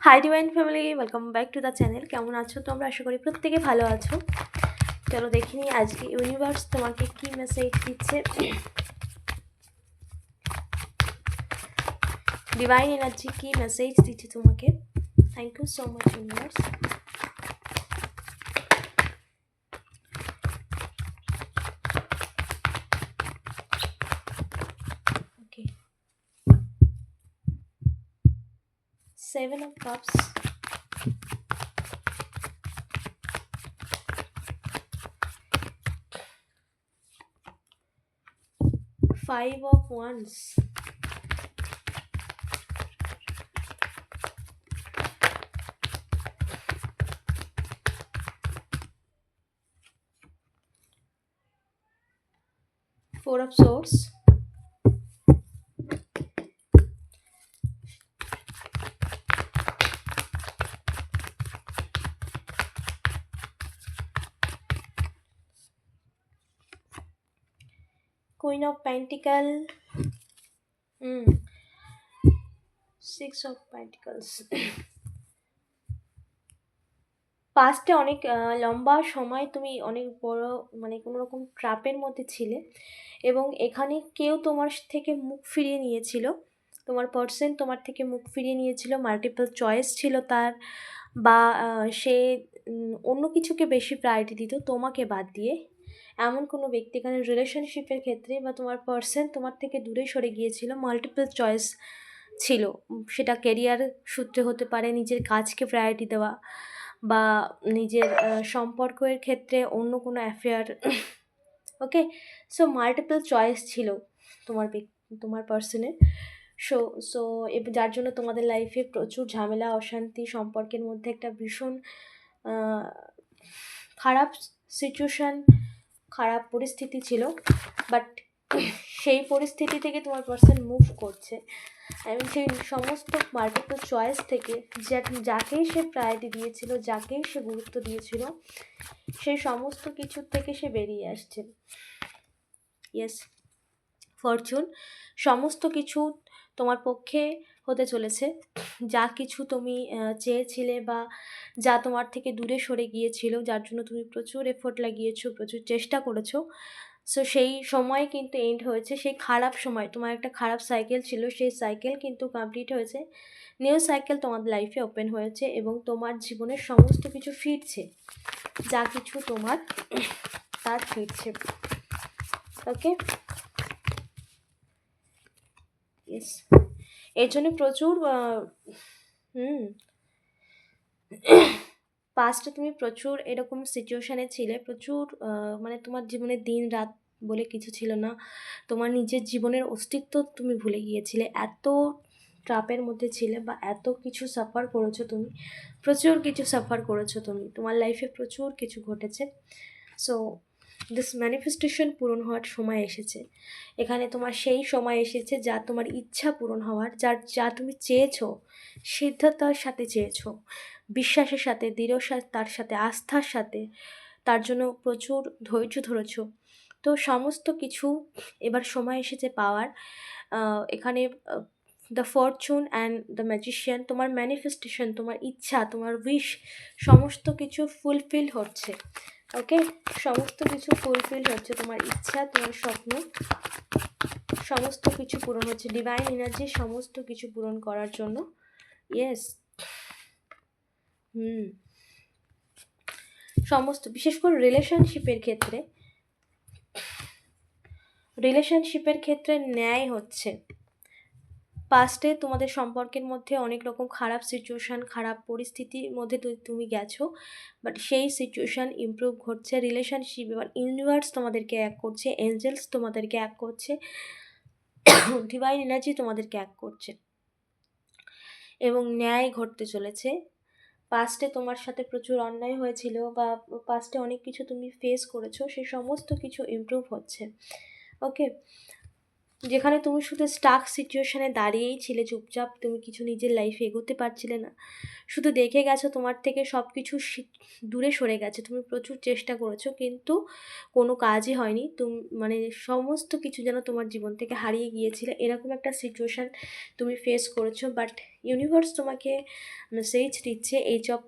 Hi divine family, welcome back to the channel. কেমন আছো তোমরা? আশা করি প্রত্যেকে ভালো আছো। চলো দেখিনি আজকে ইউনিভার্স তোমাকে কি মেসেজ দিচ্ছে, ডিভাইন এনার্জি কি মেসেজ দিচ্ছে তোমাকে। Thank you so much universe. Okay, 7 of Cups, 5 of Wands, 4 of Swords, Queen of Pentacle, 6 of Pentacles। পাস্টে অনেক লম্বা সময় তুমি অনেক বড় কোনো রকম ট্র্যাপের মধ্যে ছিলে, এবং এখানে কেউ তোমার থেকে মুখ ফিরিয়ে নিয়েছিল। তোমার পার্সন তোমার থেকে মুখ ফিরিয়ে নিয়েছিল, মাল্টিপল চয়েস ছিল তার, বা সে অন্য কিছুকে বেশি প্রায়োরিটি দিত তোমাকে বাদ দিয়ে। এমন কোনো ব্যক্তি এখানে রিলেশনশিপের ক্ষেত্রে, বা তোমার পার্সন তোমার থেকে দূরে সরে গিয়েছিল, মাল্টিপল চয়েস ছিল। সেটা কেরিয়ার সূত্রে হতে পারে, নিজের কাজকে প্রায়োরিটি দেওয়া, বা নিজের সম্পর্কের ক্ষেত্রে অন্য কোনো অ্যাফেয়ার। ওকে, সো মাল্টিপল চয়েস ছিল তোমার পার্সনের। সো সো যার জন্য তোমাদের লাইফে প্রচুর ঝামেলা, অশান্তি, সম্পর্কের মধ্যে একটা ভীষণ খারাপ সিচুয়েশান, খারাপ পরিস্থিতি ছিল। বাট সেই পরিস্থিতি থেকে তোমার পার্সন মুভ করছে, এবং সেই সমস্ত মাল্টিপল চয়েস থেকে যাকেই সে প্রায়োরিটি দিয়েছিল, যাকেই সে গুরুত্ব দিয়েছিল, সেই সমস্ত কিছুর থেকে সে বেরিয়ে আসছে। ইয়েস, ফরচুন সমস্ত কিছু তোমার পক্ষে হতে চলেছে। যা কিছু তুমি চেয়েছিলে, বা যা তোমার থেকে দূরে সরে গিয়েছিল, যার জন্য তুমি প্রচুর এফোর্ট লাগিয়েছো, প্রচুর চেষ্টা করেছো, সো সেই সময় কিন্তু এন্ড হয়েছে। সেই খারাপ সময়, তোমার একটা খারাপ সাইকেল ছিল, সেই সাইকেল কিন্তু কমপ্লিট হয়েছে। নিউ সাইকেল তোমার লাইফে ওপেন হয়েছে, এবং তোমার জীবনের সমস্ত কিছু ফিরছে, যা কিছু তোমার তার ফিরছে। ওকে, ইয়েস, এর জন্য প্রচুর পাস্টে তুমি প্রচুর এরকম সিচুয়েশানে ছিলে, প্রচুর তোমার জীবনে দিন রাত বলে কিছু ছিল না। তোমার নিজের জীবনের অস্তিত্ব তুমি ভুলে গিয়েছিলে, এত ট্রাপের মধ্যে ছিলে, বা এত কিছু সাফার করেছো তুমি, প্রচুর কিছু সাফার করেছো তুমি, তোমার লাইফে প্রচুর কিছু ঘটেছে। সো দিস ম্যানিফেস্টেশন পূরণ হওয়ার সময় এসেছে। এখানে তোমার সেই সময় এসেছে যা তোমার ইচ্ছা পূরণ হওয়ার, যা তুমি চেয়েছো, সিদ্ধতার সাথে চেয়েছো, বিশ্বাসের সাথে, তার সাথে আস্থার সাথে, তার জন্য প্রচুর ধৈর্য ধরেছো। তো সমস্ত কিছু এবার সময় এসেছে পাওয়ার। এখানে the fortune and the magician, তোমার ম্যানিফেস্টেশন, তোমার ইচ্ছা, তোমার উইশ, সমস্ত কিছু ফুলফিল হচ্ছে। ওকে, সমস্ত কিছু ফুলফিল হচ্ছে, তোমার ইচ্ছা, তোমার স্বপ্ন, সমস্ত কিছু পূরণ হচ্ছে। ডিভাইন এনার্জি সমস্ত কিছু পূরণ করার জন্য। ইয়েস, সমস্ত, বিশেষ করে রিলেশনশিপের ক্ষেত্রে ন্যায় হচ্ছে। পাস্টে তোমাদের সম্পর্কের মধ্যে অনেক রকম খারাপ সিচুয়েশান, খারাপ পরিস্থিতির মধ্যে তুমি গেছো, বাট সেই সিচুয়েশান ইমপ্রুভ ঘটছে। রিলেশনশিপ এবার ইউনিভার্স তোমাদেরকে এক করছে, এঞ্জেলস তোমাদেরকে এক করছে, ডিভাইন এনার্জি তোমাদেরকে এক করছে, এবং ন্যায় ঘটতে চলেছে। পাস্টে তোমার সাথে প্রচুর অন্যায় হয়েছিল, বা পাস্টে অনেক কিছু তুমি ফেস করেছো, সেই সমস্ত কিছু ইমপ্রুভ হচ্ছে। ওকে, যেখানে তুমি শুধু স্টাক সিচুয়েশনে দাঁড়িয়েই ছিলে চুপচাপ, তুমি কিছু নিজের লাইফে এগোতে পারছিলে না, শুধু দেখে গেছো তোমার থেকে সব কিছু দূরে সরে গেছে, তুমি প্রচুর চেষ্টা করেছো কিন্তু কোনো কাজই হয়নি, তুমি মানে সমস্ত কিছু যেন তোমার জীবন থেকে হারিয়ে গিয়েছিলে, এরকম একটা সিচুয়েশান তুমি ফেস করেছো। বাট ইউনিভার্স তোমাকে মেসেজ দিচ্ছে H of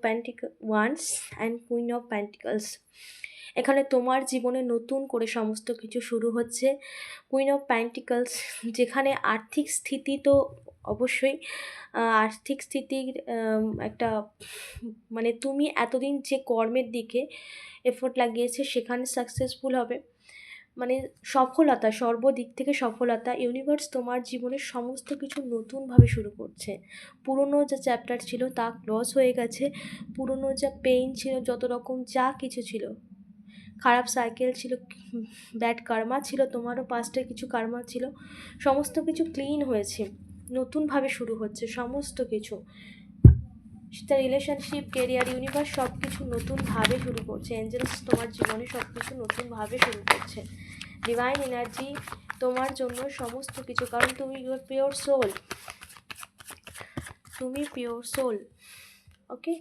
wands and queen of pentacles. এখানে তোমার জীবনে নতুন করে সমস্ত কিছু শুরু হচ্ছে। কুইন অফ প্যান্টিকলস, যেখানে আর্থিক স্থিতি তো অবশ্যই, আর্থিক স্থিতির একটা মানে তুমি এতদিন যে কর্মের দিকে এফোর্ট লাগিয়েছে সেখানে সাকসেসফুল হবে, মানে সফলতা, সর্বদিক থেকে সফলতা। ইউনিভার্স তোমার জীবনের সমস্ত কিছু নতুনভাবে শুরু করছে। পুরনো যে চ্যাপ্টার ছিল তা ক্লোজ হয়ে গেছে, পুরনো যা পেইন ছিল, যত রকম যা কিছু ছিল, খারাপ সাইকেল ছিল, ব্যাড কার্মা ছিল, তোমারও পাস্টে কিছু কার্মা ছিল, সমস্ত কিছু ক্লিন হয়েছে, নতুনভাবে শুরু হচ্ছে সমস্ত কিছু। সেটা রিলেশনশিপ, কেরিয়ার, ইউনিভার্স সব কিছু নতুনভাবে শুরু করছে। এঞ্জেলস তোমার জীবনে সব কিছু নতুনভাবে শুরু করছে। ডিভাইন এনার্জি তোমার জন্য সমস্ত কিছু, কারণ তুমি ইউর পিওর সোল, তুমি পিওর সোল, ওকে,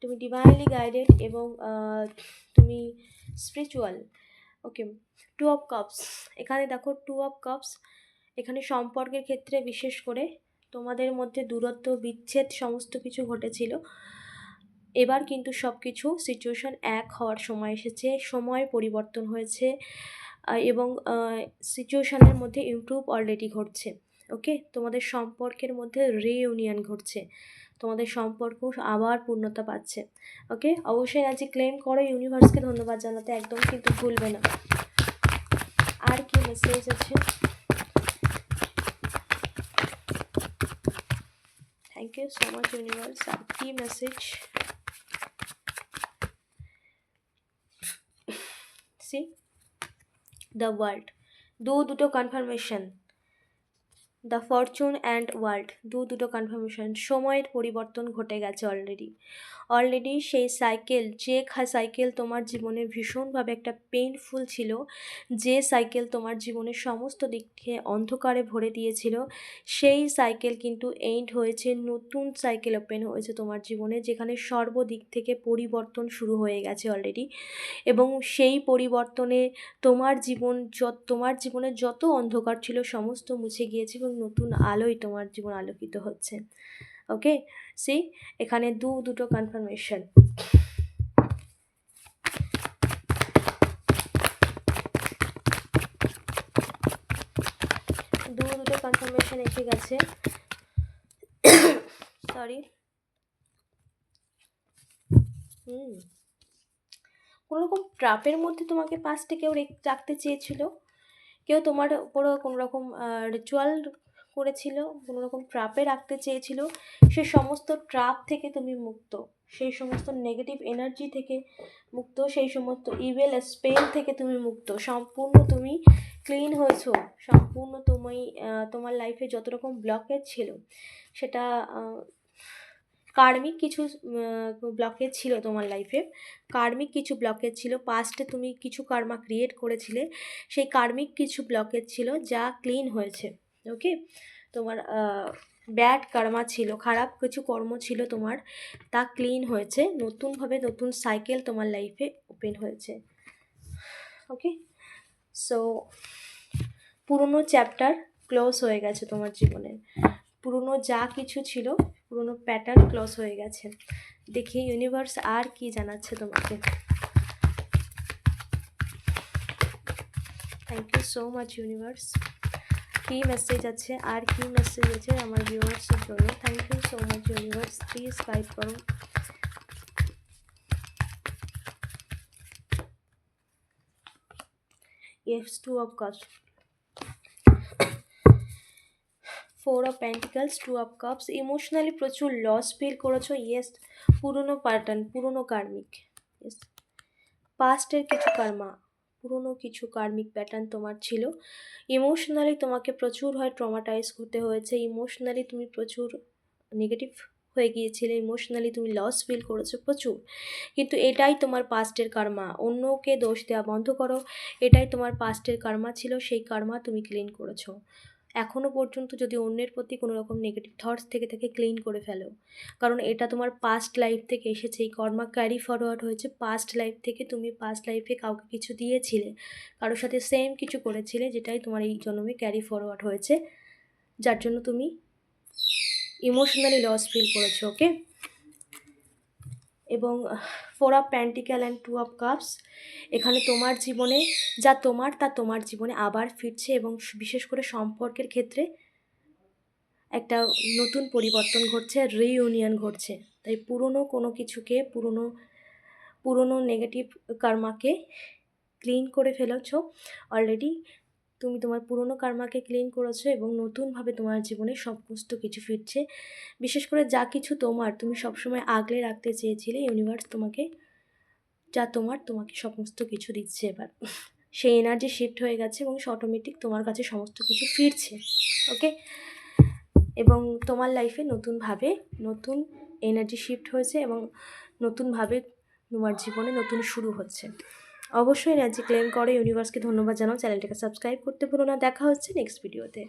তুমি ডিভাইনলি গাইডেড এবং তুমি spiritual, okay. Two of cups, এখানে দেখো টু অফ কাপস, এখানে সম্পর্কের ক্ষেত্রে বিশেষ করে তোমাদের মধ্যে দূরত্ব, বিচ্ছেদ সমস্ত কিছু ঘটেছিল, এবার কিন্তু সব কিছু সিচুয়েশন এক হওয়ার সময় এসেছে, সময় পরিবর্তন হয়েছে এবং সিচুয়েশানের মধ্যে ইমপ্রুভ অলরেডি ঘটছে, ওকে। তোমাদের সম্পর্কের মধ্যে রিইউনিয়ন ঘটছে, তোমাদের সম্পর্ক আবার পূর্ণতা পাচ্ছে, ওকে। অবশ্যই আজ ক্লেম করো, ইউনিভার্সকে ধন্যবাদ জানাতে একদম কিন্তু ভুলবে না। আর কি মেসেজ আছে? Thank you so much universe. আর কি মেসেজ? সি দ্য ওয়ার্ল্ড, দুটো confirmation, the fortune and world, দুটো কনফার্মেশন, সময়ের পরিবর্তন ঘটে গেছে অলরেডি সেই সাইকেল, যে সাইকেল তোমার জীবনে ভীষণভাবে একটা পেইনফুল ছিল, যে সাইকেল তোমার জীবনের সমস্ত দিককে অন্ধকারে ভরে দিয়েছিল, সেই সাইকেল কিন্তু এন্ড হয়েছে, নতুন সাইকেল ওপেন হয়েছে তোমার জীবনে, যেখানে সর্বদিক থেকে পরিবর্তন শুরু হয়ে গেছে অলরেডি, এবং সেই পরিবর্তনে তোমার জীবনে যত অন্ধকার ছিল সমস্ত মুছে গিয়েছে এবং নতুন আলোয় তোমার জীবন আলোকিত হচ্ছে, ওকে। সি এখানে দুটো কনফার্মেশন, দুটো কনফার্মেশন এসে গেছে। সরি, কোনো রকম ট্রাপের মধ্যে তোমাকে পাস্টে কেউ রাখতে চেয়েছিল, কেউ তোমার উপরও কোনো রকম রিচুয়াল করেছিল, কোনো রকম ট্রাপে রাখতে চেয়েছিল, সে সমস্ত ট্রাপ থেকে তুমি মুক্ত, সেই সমস্ত নেগেটিভ এনার্জি থেকে মুক্ত, সেই সমস্ত ইভেল স্পেল থেকে তুমি মুক্ত, সম্পূর্ণ তুমি ক্লিন হয়েছো, সম্পূর্ণ তুমি তোমার লাইফে যত রকম ব্লকেজ ছিল, সেটা কার্মিক কিছু ব্লকেজ ছিল তোমার লাইফে, কার্মিক কিছু ব্লকেজ ছিল, পাস্টে তুমি কিছু কার্মা ক্রিয়েট করেছিলে, সেই কার্মিক কিছু ব্লকেজ ছিল যা ক্লিন হয়েছে, ওকে। তোমার ব্যাড কার্মা ছিল, খারাপ কিছু কর্ম ছিল তোমার, তা ক্লিন হয়েছে, নতুনভাবে নতুন সাইকেল তোমার লাইফে ওপেন হয়েছে, ওকে। সো পুরনো চ্যাপ্টার ক্লোজ হয়ে গেছে তোমার জীবনে, পুরনো যা কিছু ছিল, পুরনো প্যাটার্ন ক্লোজ হয়ে গেছে। দেখি ইউনিভার্স আর কি জানাচ্ছে তোমাকে। থ্যাংক ইউ সো মাচ ইউনিভার্স। কী মেসেজ আছে, আর কি মেসেজ আছে আমার ভিউয়ার্সের জন্য? Thank you so much universe, please guide করো। Yes, two of cups, four of pentacles, two of cups, emotionally প্রচুর লস ফিল করেছো, ইয়েস, পুরনো প্যাটার্ন, পুরনো কার্মিক, ইয়েস, পাস্টের কিছু কার্মা, পুরনো কিছু কার্মিক প্যাটার্ন তোমার ছিল, ইমোশনালি তোমাকে প্রচুর ট্রমাটাইজ হতে হয়েছে, ইমোশনালি তুমি প্রচুর নেগেটিভ হয়ে গিয়েছিলে, ইমোশনালি তুমি লস ফিল করেছো প্রচুর, কিন্তু এটাই তোমার পাস্টের কার্মা। অন্যকে দোষ দেওয়া বন্ধ করো, এটাই তোমার পাস্টের কার্মা ছিল, সেই কার্মা তুমি ক্লিন করেছো। এখনও পর্যন্ত যদি অন্যের প্রতি কোনো রকম নেগেটিভ থটস থেকে থাকে, ক্লিন করে ফেলো, কারণ এটা তোমার পাস্ট লাইফ থেকে এসেছে। এই কর্মা ক্যারি ফরওয়ার্ড হয়েছে পাস্ট লাইফ থেকে। তুমি পাস্ট লাইফে কাউকে কিছু দিয়েছিলে, কারোর সাথে সেম কিছু করেছিলে, যেটাই তোমার এই জন্মে ক্যারি ফরওয়ার্ড হয়েছে, যার জন্য তুমি ইমোশনালি লস ফিল করেছো। ওকে, এবং 4 অফ প্যান্টিক্যাল অ্যান্ড 2 অফ কাপস, এখানে তোমার জীবনে যা তোমার তা তোমার জীবনে আবার ফিরছে, এবং বিশেষ করে সম্পর্কের ক্ষেত্রে একটা নতুন পরিবর্তন ঘটছে, রিইউনিয়ন ঘটছে। তাই পুরনো কোনো কিছুকে, পুরনো নেগেটিভ কার্মাকে ক্লিন করে ফেলেছো অলরেডি। তুমি তোমার পুরনো কার্মাকে ক্লিন করেছো এবং নতুনভাবে তোমার জীবনে সমস্ত কিছু ফিরছে। বিশেষ করে যা কিছু তোমার, তুমি সবসময় আগলে রাখতে চেয়েছিলে, ইউনিভার্স তোমাকে যা তোমাকে সমস্ত কিছু দিচ্ছে এবার। সেই এনার্জি শিফট হয়ে গেছে এবং অটোমেটিক তোমার কাছে সমস্ত কিছু ফিরছে। ওকে, এবং তোমার লাইফে নতুন এনার্জি শিফট হয়েছে এবং নতুনভাবে তোমার জীবনে নতুন শুরু হচ্ছে। অবশ্যই এনার্জি ক্লেম করে ইউনিভার্সকে ধন্যবাদ জানাও, চ্যানেলটাকে সাবস্ক্রাইব করতে ভুলো না। দেখা হচ্ছে নেক্সট ভিডিওতে।